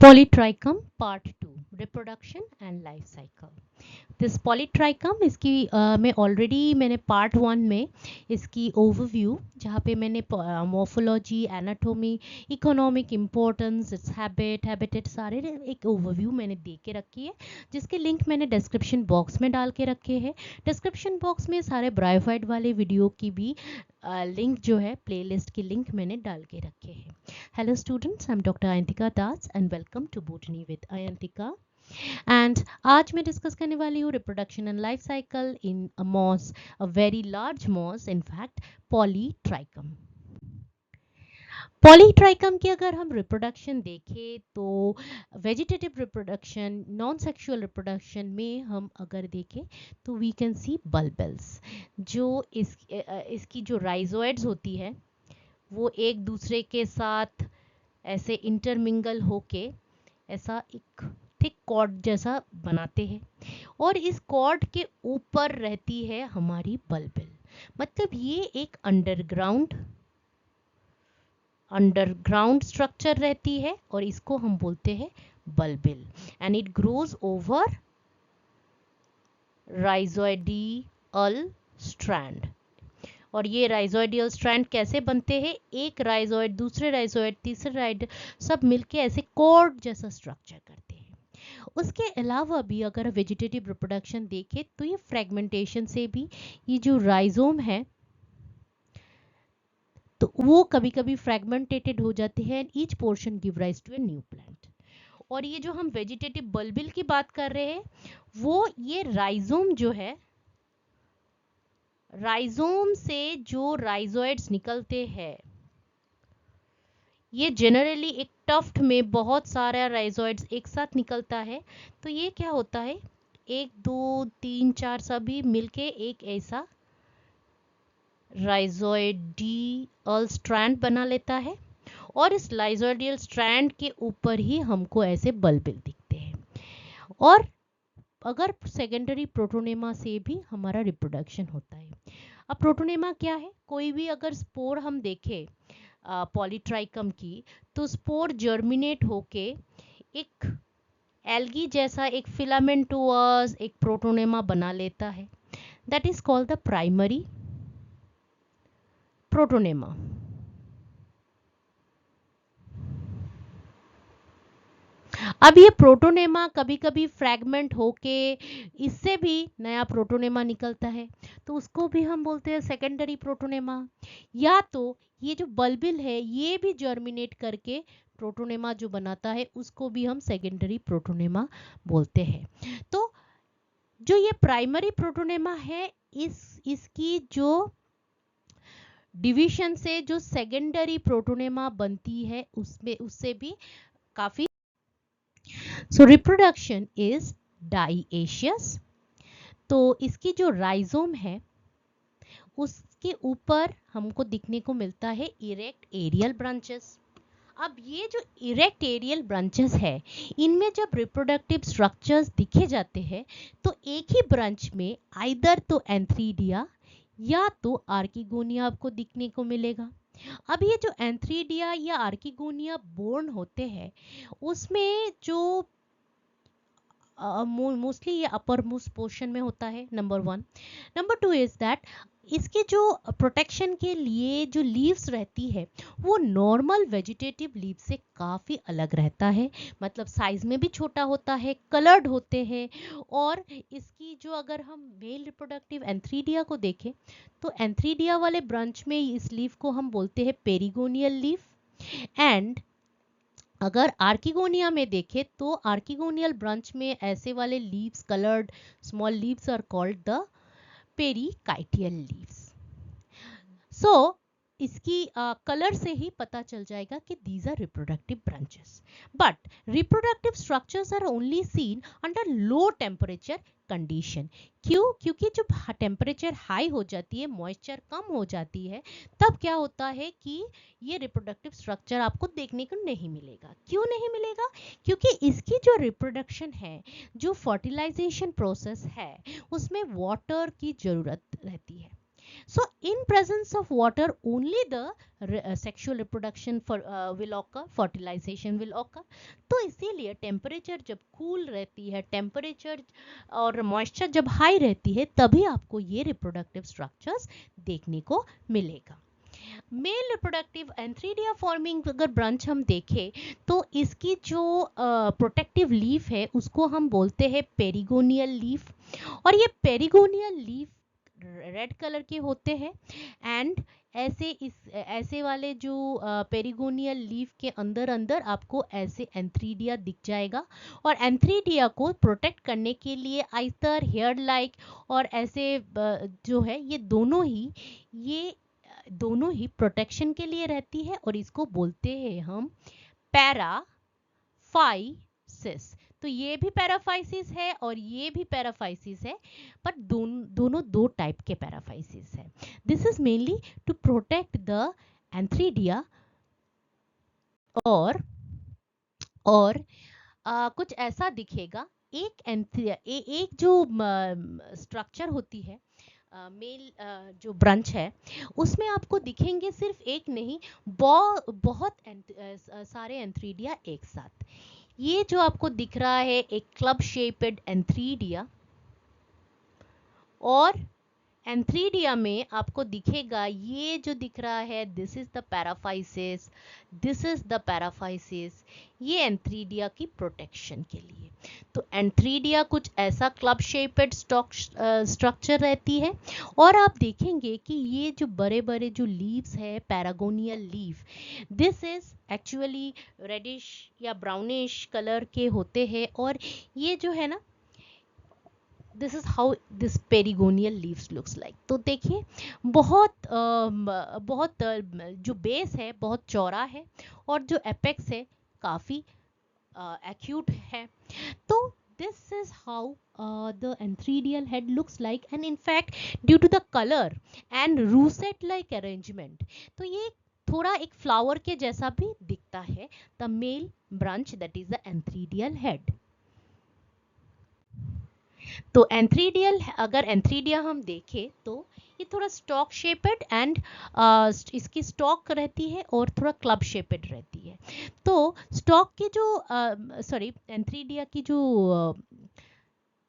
Polytrichum Part 2 Reproduction and Life Cycle. This Polytrichum इसकी मैं already मैंने पार्ट 1 में इसकी ओवरव्यू जहाँ पे मैंने morphology, anatomy, economic importance, its habitat सारे एक ओवरव्यू मैंने दे के रखी है, जिसके लिंक मैंने डिस्क्रिप्शन बॉक्स में डाल के रखे हैं। डिस्क्रिप्शन बॉक्स में सारे ब्रायोफाइट वाले वीडियो की भी लिंक जो है प्लेलिस्ट की लिंक मैंने डाल के रखे हैं। Hello students, I am doctor Ayantika Das and welcome to botany with Ayantika. एंड आज मैं डिस्कस करने वाली हूँ reproduction and life cycle in a moss, a very large moss, in fact polytrichum. Polytrichum की अगर हम रिप्रोडक्शन देखें तो vegetative reproduction, non sexual reproduction में हम अगर देखें तो वी कैन सी बल्बल्स। जो इसकी जो राइजोइड्स होती है वो एक दूसरे के साथ ऐसे इंटरमिंगल होके ऐसा एक थिक कॉर्ड जैसा बनाते हैं, और इस कॉर्ड के ऊपर रहती है हमारी बल्बिल। मतलब ये एक अंडरग्राउंड स्ट्रक्चर रहती है और इसको हम बोलते हैं bulbil, and it grows over rhizoidal strand. और ये राइजोइडियल स्ट्रैंड कैसे बनते हैं? एक राइजोइड, दूसरे राइजोइड, तीसरे राइड सब मिलके ऐसे कॉर्ड जैसा स्ट्रक्चर करते हैं। उसके अलावा भी अगर वेजिटेटिव रिप्रोडक्शन देखें तो ये फ्रेगमेंटेशन से भी ये जो राइजोम है तो वो कभी कभी फ्रेगमेंटेटेड हो जाते हैं, and each portion give rise to a new plant. और ये जो हम वेजिटेटिव बल्बिल की बात कर रहे हैं वो ये राइजोम जो है, राइजोम से जो राइजोइड्स निकलते हैं ये जनरली एक टफ्ट में बहुत सारा राइजोइड्स एक साथ निकलता है। तो ये क्या होता है, 1 2 3 4 सभी मिलके एक ऐसा राइजोइडियल स्ट्रैंड बना लेता है, और इस राइजोइडियल स्ट्रैंड के ऊपर ही हमको ऐसे बल्बिल दिखते हैं। और अगर सेकेंडरी प्रोटोनेमा से भी हमारा रिप्रोडक्शन होता है। अब प्रोटोनेमा क्या है? कोई भी अगर स्पोर हम देखें पॉलीट्राइकम की, तो स्पोर जर्मिनेट होके एक एल्गी जैसा एक फिलामेंटोअस एक प्रोटोनेमा बना लेता है। That is called the primary protonema. अब ये प्रोटोनेमा कभी कभी फ्रैगमेंट होके इससे भी नया प्रोटोनेमा निकलता है, तो उसको भी हम बोलते हैं सेकेंडरी प्रोटोनेमा। या तो ये जो बल्बिल है ये भी जर्मिनेट करके प्रोटोनेमा जो बनाता है उसको भी हम सेकेंडरी प्रोटोनेमा बोलते हैं। तो जो ये प्राइमरी प्रोटोनेमा है इसकी जो डिवीजन से जो सेकेंडरी प्रोटोनेमा बनती है उससे भी काफी। So reproduction is dioecious. तो इसकी जो राइजोम है उसके ऊपर हमको दिखने को मिलता है इरेक्ट एरियल ब्रांचेस। अब ये जो इरेक्ट एरियल ब्रांचेस है इनमें जब रिप्रोडक्टिव स्ट्रक्चर्स दिखे जाते हैं तो एक ही ब्रांच में आइदर तो एंथ्रीडिया या तो आर्किगोनिया आपको दिखने को मिलेगा। अब ये जो एंथ्रीडिया या आर्किगोनिया बोर्न होते हैं उसमें जो मोस्टली ये अपर मोस्ट पोर्शन में होता है, नंबर 1। नंबर 2 इज दैट इसके जो प्रोटेक्शन के लिए जो लीव्स रहती है वो नॉर्मल वेजिटेटिव लीव से काफ़ी अलग रहता है। मतलब साइज में भी छोटा होता है, कलर्ड होते हैं। और इसकी जो अगर हम मेल रिप्रोडक्टिव एंथ्रीडिया को देखें तो एंथ्रीडिया वाले ब्रांच में इस लीव को हम बोलते हैं पेरिगोनियल लीव। एंड अगर आर्किगोनिया में देखें तो आर्किगोनियल ब्रांच में ऐसे वाले leaves, coloured small leaves are called the perichaetial leaves. So इसकी कलर से ही पता चल जाएगा कि these are reproductive branches. But reproductive structures are only seen under low temperature condition. क्यों? क्योंकि जब टेम्परेचर हाई हो जाती है, मॉइस्चर कम हो जाती है, तब क्या होता है कि ये रिप्रोडक्टिव स्ट्रक्चर आपको देखने को नहीं मिलेगा। क्यों नहीं मिलेगा? क्योंकि इसकी जो रिप्रोडक्शन है, जो फर्टिलाइजेशन प्रोसेस है, उसमें वाटर की जरूरत रहती है। So in presence of water only the sexual reproduction will occur, fertilization will occur. तो इसीलिए टेम्परेचर जब कूल रहती है, टेम्परेचर और मॉइस्चर जब हाई रहती है, तभी आपको ये रिप्रोडक्टिव स्ट्रक्चर्स देखने को मिलेगा. मेल रिप्रोडक्टिव एंथ्रीडिया फॉर्मिंग अगर ब्रांच हम देखें तो इसकी जो प्रोटेक्टिव लीफ है उसको हम बोलते हैं पेरिगोनियल लीफ. और ये पेरिगोनियल लीफ रेड कलर के होते हैं. एंड ऐसे वाले जो पेरिगोनियल लीफ के अंदर अंदर आपको ऐसे एंथ्रीडिया दिख जाएगा. और एंथ्रीडिया को प्रोटेक्ट करने के लिए आइतर हेयर लाइक और ऐसे जो है ये दोनों ही प्रोटेक्शन के लिए रहती है. और इसको बोलते हैं हम पैराफाइसिस. तो ये भी पैराफाइसिस है और ये भी पैराफाइसिस है, पर दोनों दो टाइप के पैराफाइसिस है. This is mainly to protect the antheridia. और कुछ ऐसा दिखेगा. एक जो स्ट्रक्चर होती है मेल जो ब्रांच है उसमें आपको दिखेंगे सिर्फ एक नहीं, बहुत सारे एंथ्रीडिया एक साथ. ये जो आपको दिख रहा है एक क्लब शेप्ड एंथ्रीडिया, और एंथ्रीडिया में आपको दिखेगा ये जो दिख रहा है, this is the paraphysis, this is the paraphysis. ये एंथ्रीडिया की प्रोटेक्शन के लिए. तो एंथ्रीडिया कुछ ऐसा क्लब शेप्ड स्ट्रक्चर रहती है. और आप देखेंगे कि ये जो बड़े बड़े जो लीव्स है paragonial leaf, this is actually reddish या ब्राउनिश कलर के होते हैं. और ये जो है ना, this is how this perigonial leaves looks like. तो देखिए बहुत जो बेस है बहुत चौड़ा है और जो एपेक्स है काफी एक्यूट है. तो this is how the antheridial head looks like, and in fact due to the color and rosette like arrangement, तो ये थोड़ा एक फ्लावर के जैसा भी दिखता है. the male branch, that is the antheridial head. तो एंथ्रीडियल, अगर एंथ्रीडिया हम देखें तो ये थोड़ा स्टॉक शेपेड एंड इसकी स्टॉक रहती है और थोड़ा क्लब शेपेड रहती है. तो स्टॉक की जो एंथ्रीडिया की जो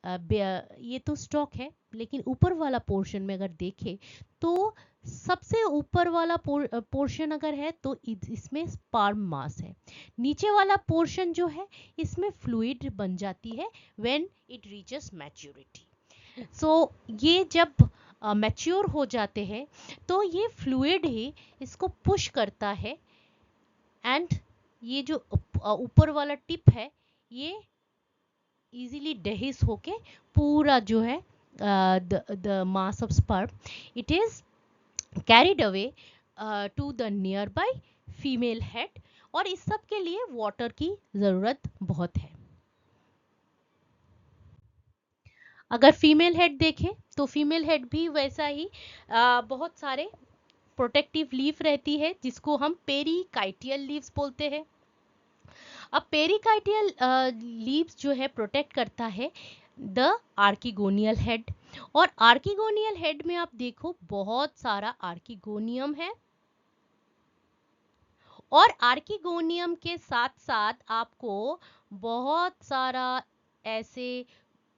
ये तो स्टॉक है, लेकिन ऊपर वाला पोर्शन में अगर देखें तो सबसे ऊपर वाला पोर्शन अगर है तो इसमें स्पर्म मास है. नीचे वाला पोर्शन जो है इसमें फ्लूइड बन जाती है व्हेन इट रीचेस मैच्योरिटी. सो ये जब मैच्योर हो जाते हैं तो ये फ्लूइड ही इसको पुश करता है. एंड ये जो ऊपर वाला टिप है ये इजीली डेहिस होके पूरा जो है the mass of sperm, it is carried away to the nearby female head. और इस सब के लिए वाटर की जरूरत बहुत है. अगर फीमेल हेड देखें तो फीमेल हेड भी वैसा ही बहुत सारे प्रोटेक्टिव लीफ रहती है जिसको हम पेरिकाइटियल लीव्स बोलते हैं. अब पेरिकाइटियल लीव्स जो है प्रोटेक्ट करता है द आर्किगोनियल हेड. और आर्किगोनियल हेड में आप देखो बहुत सारा आर्किगोनियम है. और आर्किगोनियम के साथ साथ आपको बहुत सारा ऐसे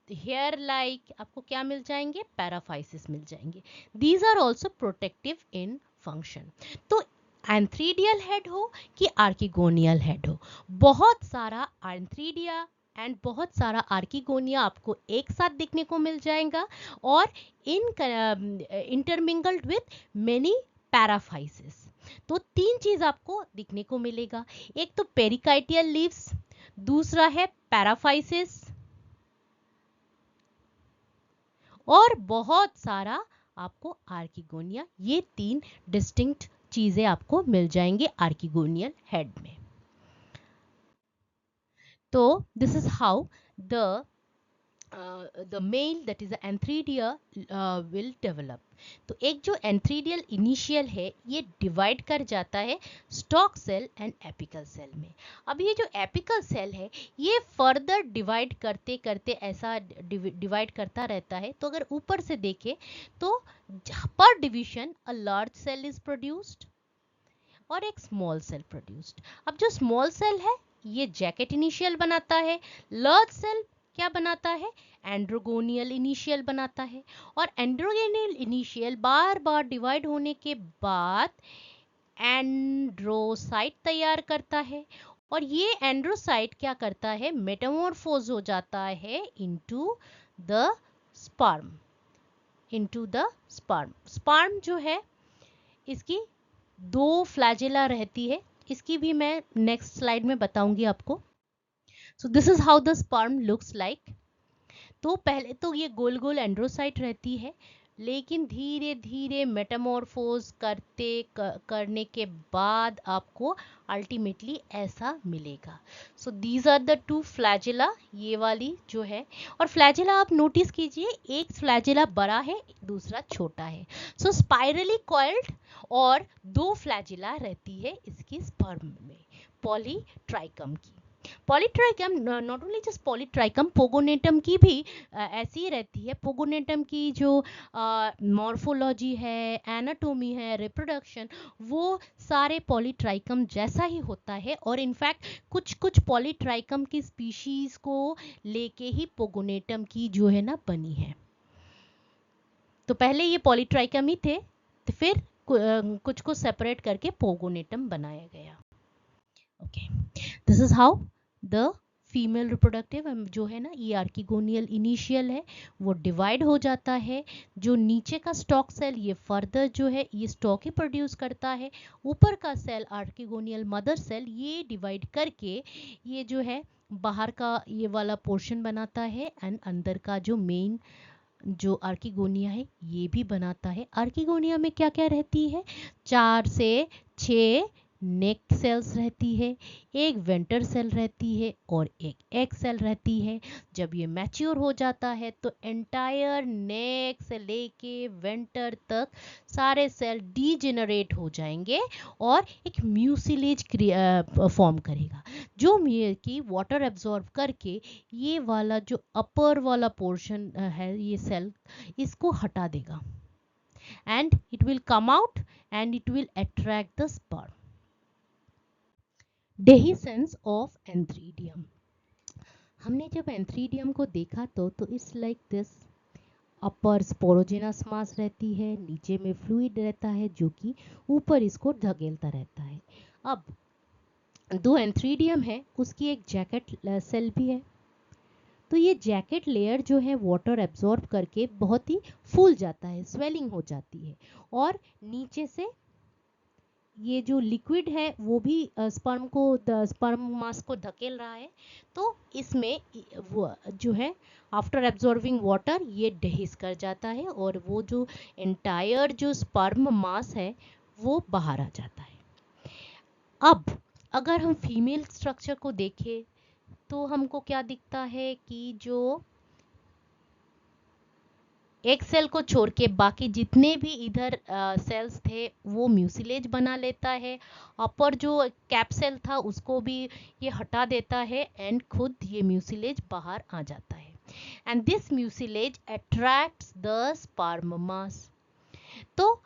हेयर लाइक आपको क्या मिल जाएंगे, पैराफाइसिस मिल जाएंगे. These are also protective in function. तो एंथ्रीडियल हेड हो कि आर्किगोनियल हेड हो, बहुत सारा एंथ्रीडिया एंड बहुत सारा आर्किगोनिया आपको एक साथ दिखने को मिल जाएगा. और इन इंटरमिंगल्ड विथ मेनी पैराफाइसिस. तो तीन चीज आपको दिखने को मिलेगा. एक तो पेरिकाइटियल लीव्स, दूसरा है पैराफाइसिस, और बहुत सारा आपको आर्किगोनिया. ये तीन डिस्टिंक्ट चीजें आपको मिल जाएंगे आर्किगोनियल हेड में. तो this is how the the male that is the antheridia will develop. तो एक जो एंथ्रीडियल इनिशियल है ये डिवाइड कर जाता है stalk cell and apical cell में. अब ये जो एपिकल सेल है ये फर्दर डिवाइड करते करते ऐसा डिवाइड करता रहता है. तो अगर ऊपर से देखें तो पर division a large cell is produced और एक स्मॉल सेल प्रोड्यूस्ड. अब जो स्मॉल सेल है ये जैकेट इनिशियल बनाता है, लार्ज सेल क्या बनाता है, एंड्रोगोनियल इनिशियल बनाता है. और एंड्रोगोनियल इनिशियल बार बार डिवाइड होने के बाद एंड्रोसाइट तैयार करता है. और ये एंड्रोसाइट क्या करता है, मेटामॉर्फोज हो जाता है इनटू द स्पर्म. स्पर्म जो है इसकी 2 फ्लैजेला रहती है. इसकी भी मैं नेक्स्ट स्लाइड में बताऊंगी आपको. So this is how the sperm looks like. तो पहले तो ये गोल गोल एंड्रोसाइट रहती है, लेकिन धीरे धीरे मेटामॉर्फोज करने के बाद आपको अल्टीमेटली ऐसा मिलेगा. So these are the 2 flagella, ये वाली जो है. और फ्लैजेला आप नोटिस कीजिए, एक फ्लैजेला बड़ा है दूसरा छोटा है. सो स्पाइरली कॉइल्ड और 2 फ्लैजेला रहती है इसकी स्पर्म में, पॉलीट्राइकम की. Polytrichum not only just polytrichum, pogonatum की भी ऐसी ही रहती है. पोगोनेटम की जो मॉर्फोलॉजी है, एनाटोमी है, रिप्रोडक्शन, वो सारे पॉलीट्राइकम जैसा ही होता है. और इनफैक्ट कुछ कुछ पॉलीट्राइकम की स्पीशीज को लेके ही पोगोनेटम की जो है ना बनी है. तो पहले ये पॉलीट्राइकम ही थे, तो फिर कुछ को सेपरेट करके पोगोनेटम बनाया गया. Okay, this is how the female reproductive जो है ना, ये आर्किगोनियल इनिशियल है, वो डिवाइड हो जाता है. जो नीचे का स्टॉक सेल ये फर्दर जो है ये स्टॉक ही प्रोड्यूस करता है. ऊपर का सेल आर्किगोनियल मदर सेल ये डिवाइड करके ये जो है बाहर का ये वाला पोर्शन बनाता है. एंड अंदर का जो मेन जो आर्किगोनिया है ये भी बनाता है. आर्किगोनिया में क्या क्या रहती है, 4 से 6 नेक सेल्स रहती है, एक वेंटर सेल रहती है और एक एग सेल रहती है. जब ये मैच्योर हो जाता है तो एंटायर नेक से लेके वेंटर तक सारे सेल डीजेनरेट हो जाएंगे और एक म्यूसिलेज फॉर्म करेगा, जो कि वाटर एब्जॉर्ब करके ये वाला जो अपर वाला पोर्शन है ये सेल इसको हटा देगा. And it will come out and it will attract the sperm. Dehiscence of antheridium. हमने जब एंथ्रीडियम को देखा तो it's like this. Upper sporogenous mass रहती है, नीचे में फ्लूइड रहता है जो कि ऊपर इसको धकेलता रहता है. अब दो एंथ्रीडियम है उसकी एक जैकेट सेल भी है. तो ये जैकेट लेयर जो है वाटर एब्जॉर्ब करके बहुत ही फूल जाता है, स्वेलिंग हो जाती है और नीचे से ये जो लिक्विड है वो भी स्पर्म मास को धकेल रहा है. तो इसमें वो जो है आफ्टर एब्जॉर्बिंग वाटर ये डेहिस कर जाता है और वो जो एंटायर जो स्पर्म मास है वो बाहर आ जाता है. अब अगर हम फीमेल स्ट्रक्चर को देखें तो हमको क्या दिखता है कि जो एक सेल को छोड़ के बाकी जितने भी इधर सेल्स थे वो म्यूसिलेज बना लेता है. अपर जो कैप सेल था उसको भी ये हटा देता है एंड खुद ये म्यूसिलेज बाहर आ जाता है. And this mucilage attracts the sperm mass. तो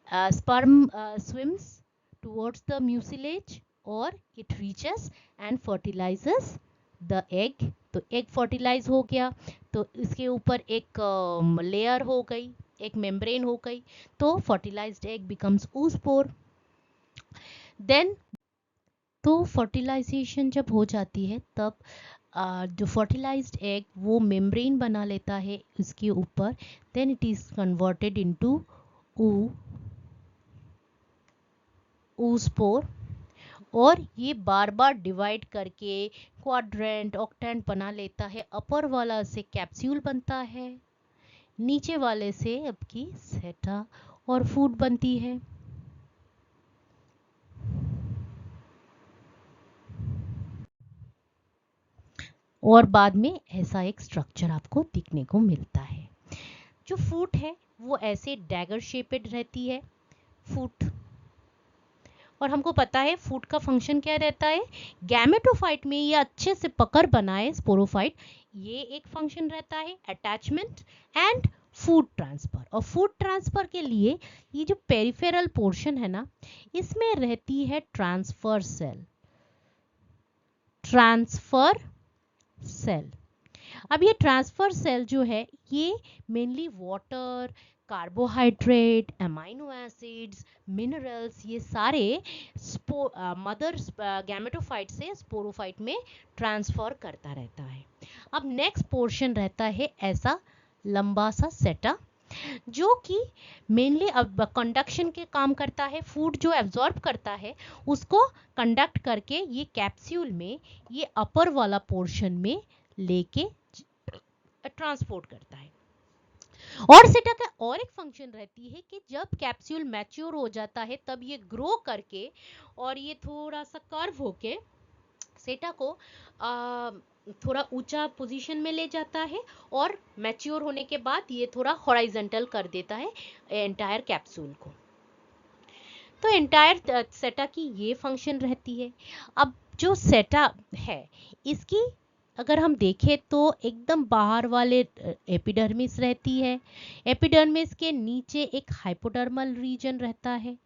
sperm swims towards the mucilage और it reaches and fertilises the egg. तो एग फर्टिलाइज हो गया तो इसके ऊपर एक लेयर हो गई, एक मेम्ब्रेन हो गई. तो fertilised egg becomes oospore. Then तो फर्टिलाइजेशन जब हो जाती है तब जो फर्टिलाइज्ड एग वो मेम्ब्रेन बना लेता है इसके ऊपर. Then it is converted into oospore और ये बार बार डिवाइड करके क्वाड्रेंट ऑक्टेंट बना लेता है. अपर वाला से कैप्सूल बनता है, नीचे वाले से आपकी सेटा और फूड बनती है. और बाद में ऐसा एक स्ट्रक्चर आपको दिखने को मिलता है। जो फूट है वो ऐसे डैगर शेपेड रहती है फूट, और हमको पता है फूट का फंक्शन क्या रहता है, गैमेटोफाइट में ये अच्छे से पकड़ बनाए स्पोरोफाइट, ये एक फंक्शन रहता है अटैचमेंट एंड फूड ट्रांसफर। और फूड ट्रांसफर के लिए ये जो पेरिफेरल पोर्शन है ना, इसमें रहती है ट्रांसफर सेल, ट्रांसफर सेल। अब ये ट्रांसफर सेल जो है ये mainly water, carbohydrate, amino acids, minerals, ये सारे मदर गैमेटोफाइट से स्पोरोफाइट में ट्रांसफर करता रहता है। अब नेक्स्ट पोर्शन रहता है ऐसा लंबा सा सेटा, जो कि मेनली अब कंडक्शन के काम करता है। फूड जो एब्जॉर्ब करता है उसको कंडक्ट करके ये कैप्सूल में, ये अपर वाला पोर्शन में लेके ट्रांसपोर्ट करता है। और सेटा का और एक फंक्शन रहती है कि जब कैप्सूल मैच्योर हो जाता है तब ये ग्रो करके और ये थोड़ा सा कर्व होके सेटा को थोड़ा ऊंचा पोजीशन में ले जाता है, और मैच्योर होने के बाद ये थोड़ा हॉरिजॉन्टल कर देता है एंटायर कैप्सूल को। तो एंटायर सेटा की ये फंक्शन रहती है। अब जो सेटा है इसकी अगर हम देखें तो एकदम बाहर वाले एपिडर्मिस रहती है, एपिडर्मिस के नीचे एक हाइपोडर्मल रीजन रहता है,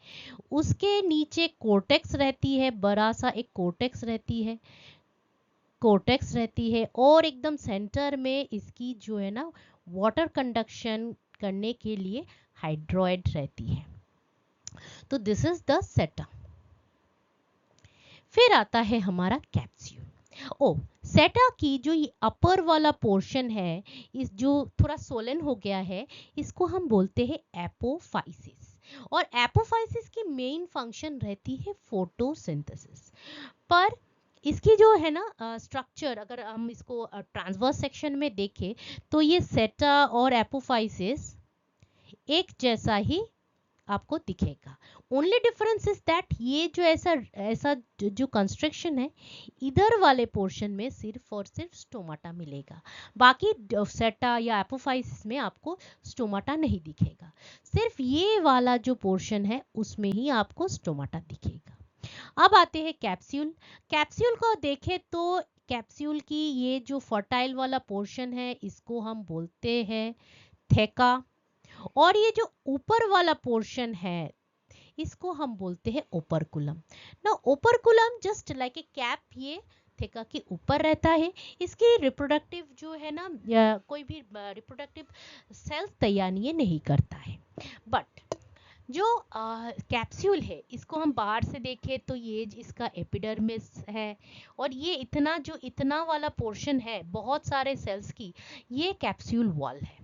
उसके नीचे कोर्टेक्स रहती है, बड़ा सा एक कोर्टेक्स रहती है, और एकदम सेंटर में इसकी जो है ना वाटर कंडक्शन करने के लिए हाइड्रोइड रहती है। तो दिस इज द सेटा। फिर आता है हमारा कैप्सूल। सेटा की जो ये अपर वाला पोर्शन है, इस जो थोड़ा सोलन हो गया है, इसको हम बोलते हैं एपोफाइसिस। और एपोफाइसिस की मेन फंक्शन रहती है फोटोसिंथेसिस। पर इसकी जो है ना स्ट्रक्चर, अगर हम इसको ट्रांसवर्स सेक्शन में देखें तो ये सेटा और एपोफाइसिस एक जैसा ही आपको दिखेगा। ओनली डिफरेंस इज दैट ये जो ऐसा जो कंस्ट्रक्शन है, इधर वाले पोर्शन में सिर्फ और सिर्फ स्टोमाटा मिलेगा, बाकी सेटा या एपोफाइसिस में आपको स्टोमाटा नहीं दिखेगा। सिर्फ ये वाला जो पोर्शन है उसमें ही आपको स्टोमाटा दिखेगा। अब आते हैं कैप्सूल। कैप्सूल को देखें तो कैप्सूल की ये जो फर्टाइल वाला पोर्शन है इसको हम बोलते हैं थेका, और ये जो ऊपर वाला पोर्शन है इसको हम बोलते हैं ओपरकुलम। ना operculum just like A cap, ये थेका के ऊपर रहता है। इसकी रिप्रोडक्टिव जो है ना, कोई भी रिप्रोडक्टिव सेल्स तैयार नहीं करता है। बट जो कैप्सूल है इसको हम बाहर से देखें तो ये इसका एपिडर्मिस है, और ये इतना वाला पोर्शन है बहुत सारे सेल्स की, ये कैप्सूल वॉल है।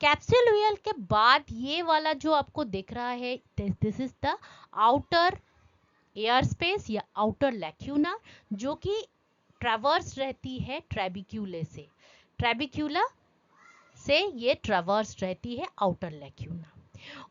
कैप्सूल वॉल के बाद ये वाला जो आपको दिख रहा है, this is the outer air space या आउटर लैक्यूना, जो कि ट्रैवर्स रहती है ट्रैबिक्यूला से ये ट्रैवर्स रहती है आउटर लैक्यूना।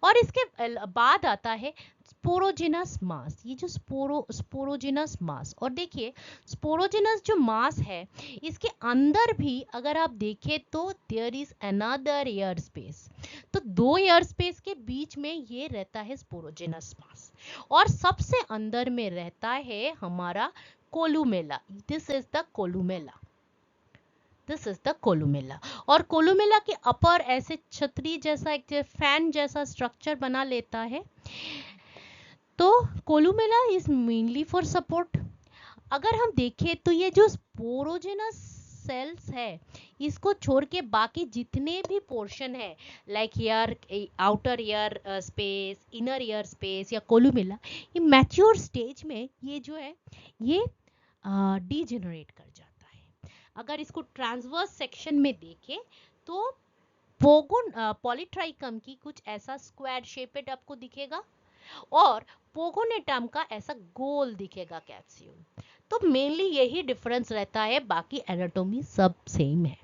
और इसके बाद आता है स्पोरोजिनस मास, ये जो स्पोरोजिनस मास। और देखिए स्पोरोजिनस जो मास है इसके अंदर भी अगर आप देखें तो there is another air space, तो दो एयर स्पेस के बीच में ये रहता है स्पोरोजिनस मास। और सबसे अंदर में रहता है हमारा columella, this is the columella, this is the columella. और कोलुमेला के अपर ऐसे छतरी जैसा एक फैन जैसा स्ट्रक्चर बना लेता है। तो columella is mainly for support. अगर हम देखें तो ये जो स्पोरोजेनस सेल्स है इसको छोड़ के बाकी जितने भी पोर्शन है, like air, outer air space, inner air space या कोलुमेला, ये मैच्योर स्टेज में ये जो है ये डीजेनरेट कर जाता है। अगर इसको ट्रांसवर्स सेक्शन में देखें तो पोगोन पॉलीट्राइकम की कुछ ऐसा स्क्वायर शेपेड आपको दिखेगा, और पोगोनेटम का ऐसा गोल दिखेगा कैप्सूल। तो मेनली यही डिफरेंस रहता है, बाकी एनाटॉमी सब सेम है।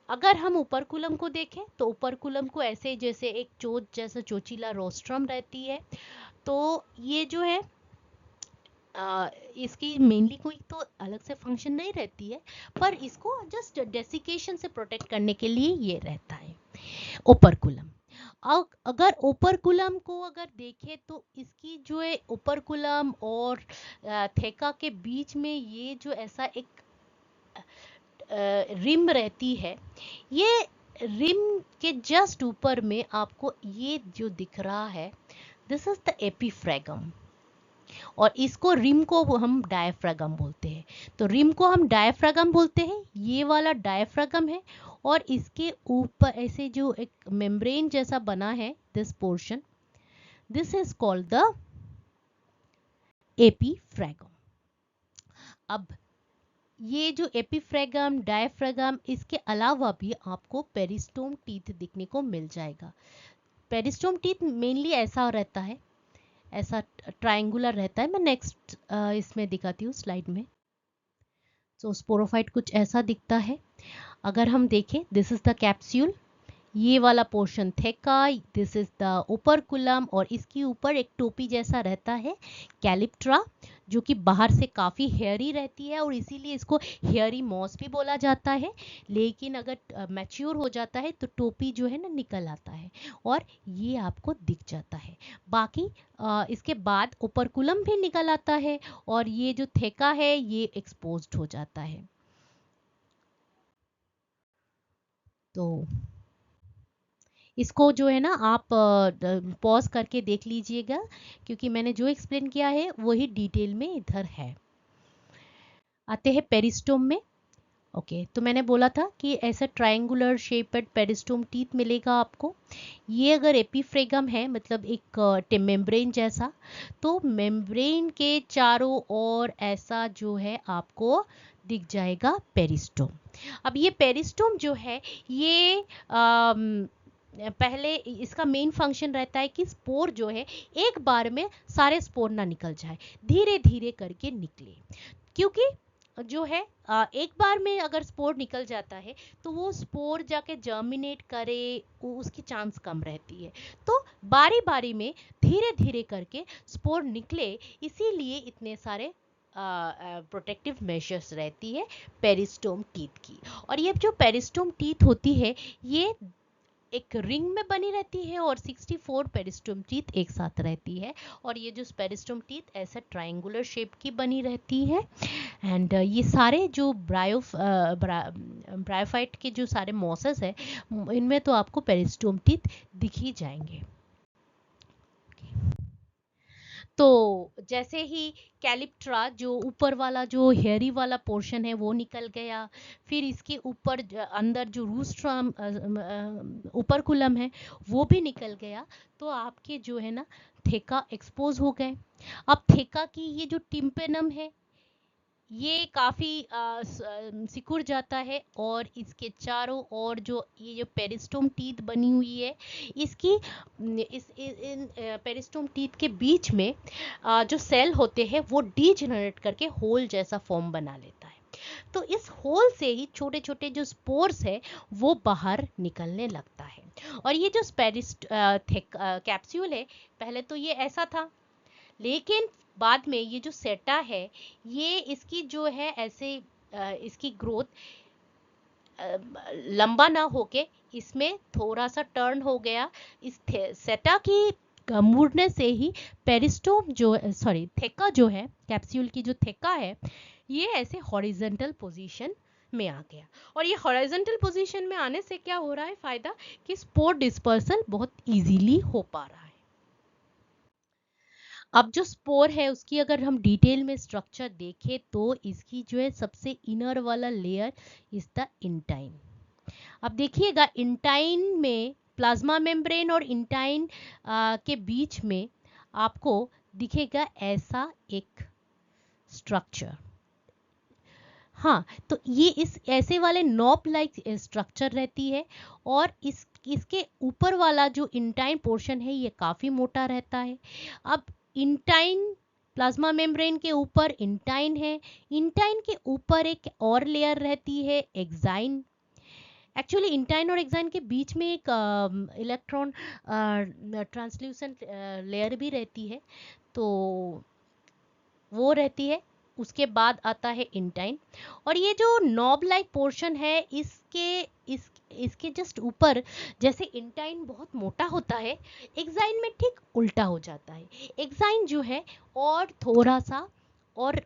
अगर हम ऊपरकुलम को देखें तो ऊपरकुलम को ऐसे जैसे एक चोच जैसा चोचीला रोस्ट्रम रहती है। तो ये जो है इसकी मेनली कोई तो अलग से फंक्शन नहीं रहती है, पर इसको जस्ट डेसिकेशन से प्रोटेक्ट करने के लिए ये रहता है ओपरकुलम। अगर ओपरकुलम को अगर देखें तो इसकी जो है ओपरकुलम और थेका के बीच में ये जो ऐसा एक रिम रहती है, ये रिम के जस्ट ऊपर में आपको ये जो दिख रहा है, दिस इज द एपीफ्रेगम, और इसको रिम को हम डायफ्रागम बोलते हैं। तो रिम को हम डायफ्रागम बोलते हैं, ये वाला डायफ्रागम है, और इसके ऊपर ऐसे जो एक मेम्ब्रेन जैसा बना है, this portion, this is called the epiphragm. अब ये जो एपीफ्रेगम, डायफ्रागम, इसके अलावा भी आपको पेरिस्टोम टीथ दिखने को मिल जाएगा। पेरिस्टोम टीथ मेनली ऐसा रहता है, ऐसा ट्रायंगुलर रहता है। मैं नेक्स्ट इसमें दिखाती हूँ स्लाइड में। तो स्पोरोफाइट कुछ ऐसा दिखता है। अगर हम देखें, दिस इज द कैप्सूल, ये वाला portion थेका, this is the operculum, और इसके ऊपर एक टोपी जैसा रहता है कैलिप्ट्रा, जो कि बाहर से काफ़ी हेयरी रहती है, और इसीलिए इसको हेयरी मॉस भी बोला जाता है। लेकिन अगर मैच्योर हो जाता है तो टोपी जो है ना निकल आता है, और ये आपको दिख जाता है। बाकी इसके बाद ओपरकुलम भी निकल आता है, और ये जो थेका है ये एक्सपोज्ड हो जाता है। तो इसको जो है ना आप पॉज करके देख लीजिएगा, क्योंकि मैंने जो एक्सप्लेन किया है वही डिटेल में इधर है। आते हैं पेरिस्टोम में। ओके, तो मैंने बोला था कि ऐसा ट्रायंगुलर शेपेड पेरिस्टोम टीथ मिलेगा आपको। ये अगर एपीफ्रेगम है, मतलब एक मेम्ब्रेन जैसा, तो मेम्ब्रेन के चारों ओर ऐसा जो है आपको दिख जाएगा पेरिस्टोम। अब ये पेरिस्टोम जो है, ये पहले इसका मेन फंक्शन रहता है कि स्पोर जो है एक बार में सारे स्पोर ना निकल जाए, धीरे धीरे करके निकले। क्योंकि जो है एक बार में अगर स्पोर निकल जाता है तो वो स्पोर जाके जर्मिनेट करे, उसकी चांस कम रहती है। तो बारी बारी में धीरे धीरे करके स्पोर निकले, इसीलिए इतने सारे प्रोटेक्टिव मेजर्स रहती है पेरिस्टोम टीथ की। और ये जो पेरिस्टोम टीथ होती है, ये एक रिंग में बनी रहती है, और 64 पेरिस्टोम टीथ एक साथ रहती है। और ये जो पेरिस्टोम टीथ ऐसा ट्रायंगुलर शेप की बनी रहती है। एंड ये सारे जो ब्रायोफाइट के जो सारे मॉसेस है, इनमें तो आपको पेरिस्टोम टीथ दिख ही जाएंगे। तो जैसे ही कैलिप्ट्रा, जो ऊपर वाला जो हेयरी वाला पोर्शन है वो निकल गया, फिर इसके ऊपर अंदर जो रूस्ट्रम ऊपरकुलम है वो भी निकल गया, तो आपके जो है ना थेका एक्सपोज हो गए। अब थेका की ये जो टिम्पेनम है, ये काफ़ी सिकुड़ जाता है, और इसके चारों ओर जो ये जो पेरिस्टोम टीथ बनी हुई है, इसकी इन पेरिस्टोम टीथ के बीच में जो सेल होते हैं वो डीजेनरेट करके होल जैसा फॉर्म बना लेता है। तो इस होल से ही छोटे छोटे जो स्पोर्स है वो बाहर निकलने लगता है। और ये जो कैप्सूल है, पहले तो ये ऐसा था, लेकिन बाद में ये जो सेटा है, ये इसकी जो है ऐसे इसकी ग्रोथ लंबा ना होके इसमें थोड़ा सा टर्न हो गया। इस सेटा की मुड़ने से ही पेरिस्टोम जो, सॉरी थेका जो है, कैप्सूल की जो थेका है, ये ऐसे हॉरिजॉन्टल पोजीशन में आ गया। और ये हॉरिजॉन्टल पोजीशन में आने से क्या हो रहा है फायदा, कि स्पोर डिस्पर्सल बहुत इजीली हो पा रहा है। अब जो स्पोर है उसकी अगर हम डिटेल में स्ट्रक्चर देखें, तो इसकी जो है सबसे इनर वाला लेयर इज द इंटाइन। अब देखिएगा, इंटाइन में प्लाज्मा मेम्ब्रेन और इंटाइन के बीच में आपको दिखेगा ऐसा एक स्ट्रक्चर। हाँ, तो ये इस ऐसे वाले नॉब लाइक स्ट्रक्चर रहती है, और इसके ऊपर वाला जो इंटाइन पोर्शन है ये काफ़ी मोटा रहता है। अब इंटाइन, प्लाज्मा मेम्ब्रेन के ऊपर इंटाइन है, इंटाइन के ऊपर एक और लेयर रहती है एक्साइन। एक्चुअली इंटाइन और एक्साइन के बीच में एक इलेक्ट्रॉन ट्रांसल्यूसेंट लेयर भी रहती है। तो वो रहती है। उसके बाद आता है इंटाइन, और ये जो नॉब लाइक पोर्शन है इसके जस्ट ऊपर, जैसे इंटाइन बहुत मोटा होता है, एक्साइन में ठीक उल्टा हो जाता है। एक्साइन जो है और थोड़ा सा और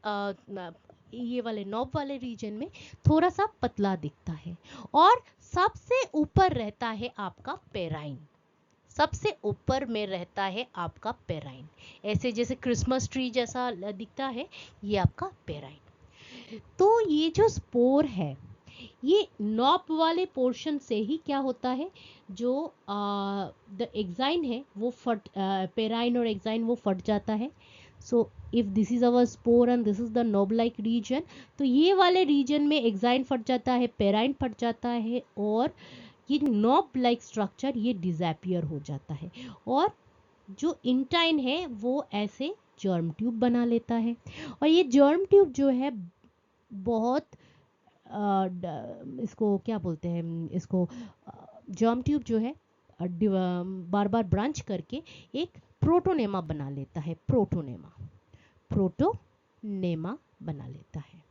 ये वाले नॉब वाले रीजन में थोड़ा सा पतला दिखता है, और सबसे ऊपर रहता है आपका पेराइन। सबसे ऊपर में रहता है आपका पेराइन, ऐसे जैसे क्रिसमस ट्री जैसा दिखता है, ये आपका पेराइन। तो ये जो स्पोर है, ये नॉब वाले पोर्शन से ही क्या होता है, जो द एक्साइन है वो फट, पेराइन और एक्साइन वो फट जाता है। So if this is our spore and this is the knob like region, तो ये वाले रीजन में एक्साइन फट जाता है, पेराइन फट जाता है, और ये नॉब लाइक स्ट्रक्चर ये डिसअपियर हो जाता है, और जो इंटाइन है वो ऐसे जर्म ट्यूब बना लेता है। और ये जर्म ट्यूब जो है बहुत इसको क्या बोलते हैं, इसको जर्म ट्यूब जो है बार बार ब्रांच करके एक प्रोटोनेमा बना लेता है। प्रोटोनेमा बना लेता है।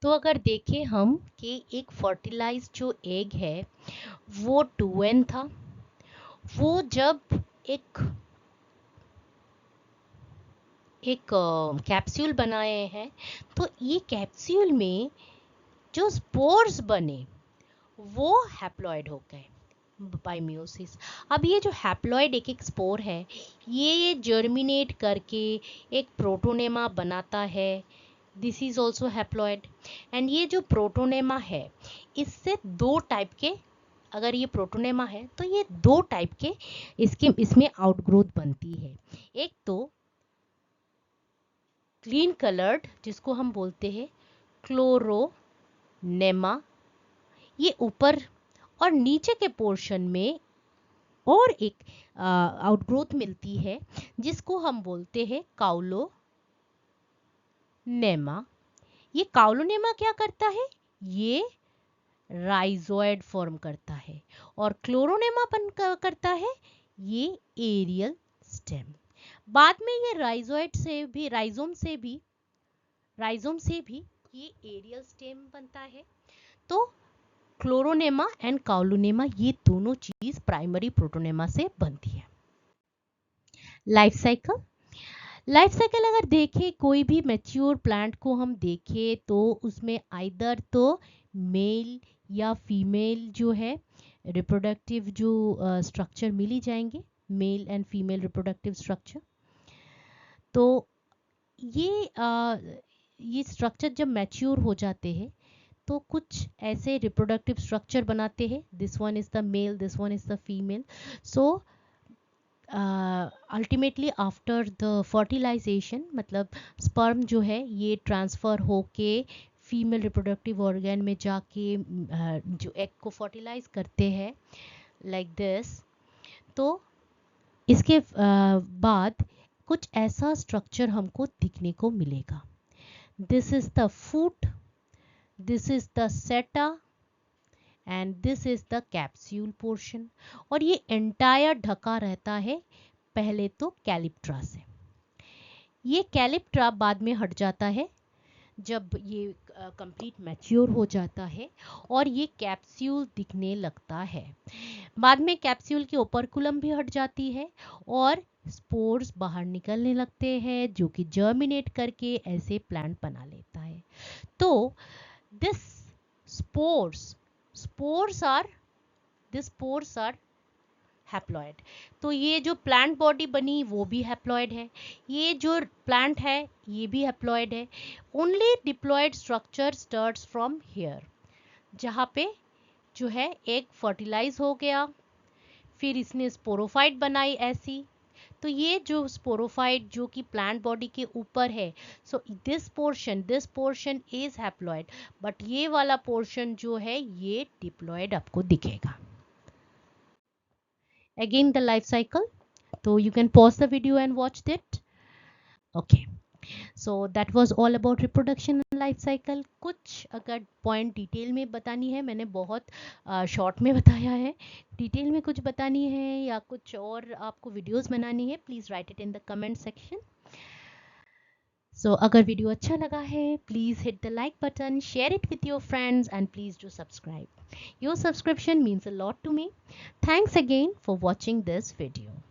तो अगर देखें हम कि एक फर्टिलाइज जो एग है वो 2n था, वो जब एक कैप्सूल बनाए हैं, तो ये कैप्सूल में जो स्पोर्स बने वो हैप्लॉइड हो गए बाय मियोसिस। अब ये जो हैप्लॉइड एक एक स्पोर है, ये जर्मिनेट करके एक प्रोटोनेमा बनाता है। This is also haploid. And ये जो प्रोटोनेमा है, इससे दो टाइप के, अगर ये प्रोटोनेमा है तो ये दो टाइप के इसमें आउटग्रोथ बनती है। एक तो ग्रीन कलर्ड, जिसको हम बोलते हैं क्लोरोनेमा, ये ऊपर, और नीचे के पोर्शन में और एक आउटग्रोथ मिलती है जिसको हम बोलते हैं काउलोनेमा। ये काउलोनेमा क्या करता है, ये राइजोइड फॉर्म करता है, और क्लोरोनेमा करता है ये एरियल स्टेम। बाद में ये राइजोइड से भी, राइजोम से भी ये एरियल स्टेम बनता है। तो क्लोरोनेमा एंड काउलोनेमा, ये दोनों चीज प्राइमरी प्रोटोनेमा से बनती है। लाइफ साइकिल अगर देखें, कोई भी मैच्योर प्लांट को हम देखें तो उसमें आइदर तो मेल या फीमेल जो है रिप्रोडक्टिव जो स्ट्रक्चर मिल ही जाएंगे, male and female reproductive structure. तो ये स्ट्रक्चर जब मैच्योर हो जाते हैं तो कुछ ऐसे रिप्रोडक्टिव स्ट्रक्चर बनाते हैं, this one is the male, this one is the female. So ultimately after the fertilisation, मतलब स्पर्म जो है ये ट्रांसफ़र होके फीमेल रिप्रोडक्टिव ऑर्गन में जाके जो एग को फर्टिलाइज करते हैं लाइक दिस। तो इसके बाद कुछ ऐसा स्ट्रक्चर हमको दिखने को मिलेगा। This is the foot, this is the seta, and this is the capsule portion. और ये एंटायर ढका रहता है पहले तो कैलिप्ट्रा से। ये कैलिप्ट्रा बाद में हट जाता है जब ये कंप्लीट मैच्योर हो जाता है, और ये कैप्सूल दिखने लगता है। बाद में कैप्सूल की ओपर्कुलम भी हट जाती है और स्पोर्स बाहर निकलने लगते हैं, जो कि जर्मिनेट करके ऐसे प्लांट बना लेता है। तो दिस स्पोर्स आर हैप्लॉइड। तो ये जो प्लांट बॉडी बनी वो भी हैप्लॉइड है, ये जो प्लांट है ये भी हैप्लॉइड है। Only diploid structure starts from here, जहाँ पे जो है एग फर्टिलाइज हो गया, फिर इसने स्पोरोफाइट बनाई ऐसी। तो ये जो स्पोरोफाइट जो कि प्लांट बॉडी के ऊपर है, so this portion is haploid, but ये वाला पोर्शन जो है ये डिप्लॉइड आपको दिखेगा। Again the life cycle, so you can pause the video and watch it. Okay, so that was all about reproduction and life cycle. कुछ अगर point detail में बतानी है, मैंने बहुत शॉर्ट में बताया है, डिटेल में कुछ बतानी है या कुछ और आपको वीडियोस बनानी है, please write it in the comment section. So अगर वीडियो अच्छा लगा है, please hit the like button, share it with your friends and please do subscribe. Your subscription means a lot to me. Thanks again for watching this video.